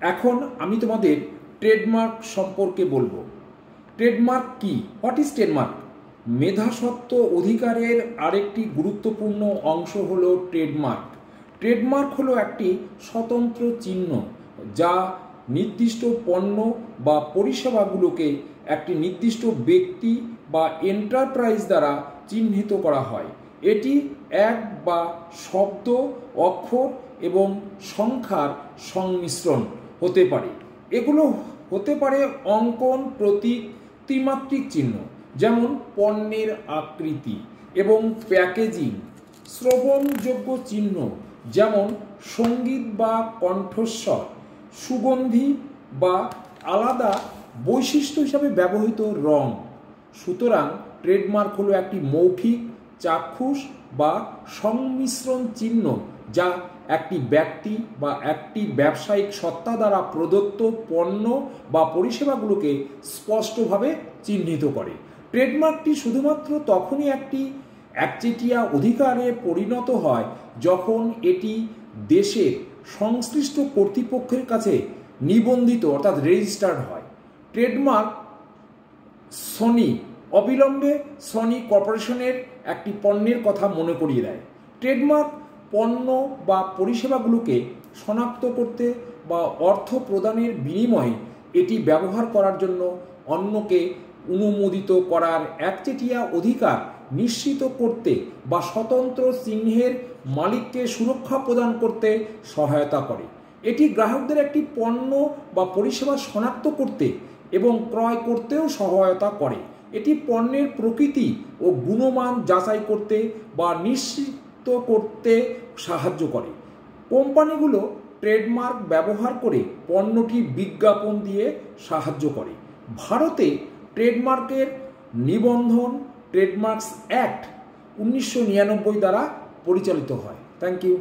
এখন আমি তোমাদের ট্রেডমার্ক সম্পর্কে বলবো। ট্রেডমার্ক কি? What is trademark? মেধাস্বত্ব অধিকারের আরেকটি গুরুত্বপূর্ণ অংশ হলো ট্রেডমার্ক। ট্রেডমার্ক হলো একটি স্বতন্ত্র চিহ্ন যা নির্দিষ্ট পণ্য বা পরিষেবাগুলোকে একটি নির্দিষ্ট ব্যক্তি বা এন্টারপ্রাইজ দ্বারা চিহ্নিত করা হয়। এটি এক বা শব্দ, অক্ষর এবং সংখ্যার সংমিশ্রণ হতে পারে। এগুলো হতে পারে অঙ্কন, প্রতীক, ত্রিমাত্রিক চিহ্ন যেমন পণ্যের আকৃতি এবং প্যাকেজিং, শ্রবণযোগ্য চিহ্ন যেমন সঙ্গীত বা কণ্ঠস্বর, সুগন্ধি বা আলাদা বৈশিষ্ট্য হিসাবে ব্যবহৃত রং। সুতরাং ট্রেডমার্ক হলো একটি মৌখিক, চাক্ষুষ বা সংমিশ্রণ চিহ্ন যা একটি ব্যক্তি বা একটি ব্যবসায়িক সত্তা দ্বারা প্রদত্ত পণ্য বা পরিষেবাগুলোকে স্পষ্টভাবে চিহ্নিত করে। ট্রেডমার্কটি শুধুমাত্র তখনই একটি একচেটিয়া অধিকারে পরিণত হয় যখন এটি দেশের সংশ্লিষ্ট কর্তৃপক্ষের কাছে নিবন্ধিত অর্থাৎ রেজিস্টার্ড হয়। ট্রেডমার্ক সনি অবিলম্বে সনি কর্পোরেশনের একটি পণ্যের কথা মনে করিয়ে দেয়। ট্রেডমার্ক পণ্য বা পরিষেবাগুলোকে শনাক্ত করতে বা অর্থ প্রদানের বিনিময়ে এটি ব্যবহার করার জন্য অন্যকে অনুমোদিত করার একচেটিয়া অধিকার নিশ্চিত করতে বা স্বতন্ত্র চিহ্নের মালিককে সুরক্ষা প্রদান করতে সহায়তা করে। এটি গ্রাহকদের একটি পণ্য বা পরিষেবা শনাক্ত করতে এবং ক্রয় করতেও সহায়তা করে। এটি পণ্যের প্রকৃতি ও গুণমান যাচাই করতে বা নিশ্চিত করতে সাহায্য করে। কোম্পানিগুলো ট্রেডমার্ক ব্যবহার করে পণ্যটি বিজ্ঞাপন দিয়ে সাহায্য করে। ভারতে ট্রেডমার্কের নিবন্ধন ট্রেডমার্কস অ্যাক্ট 1999 দ্বারা পরিচালিত হয়। Thank you.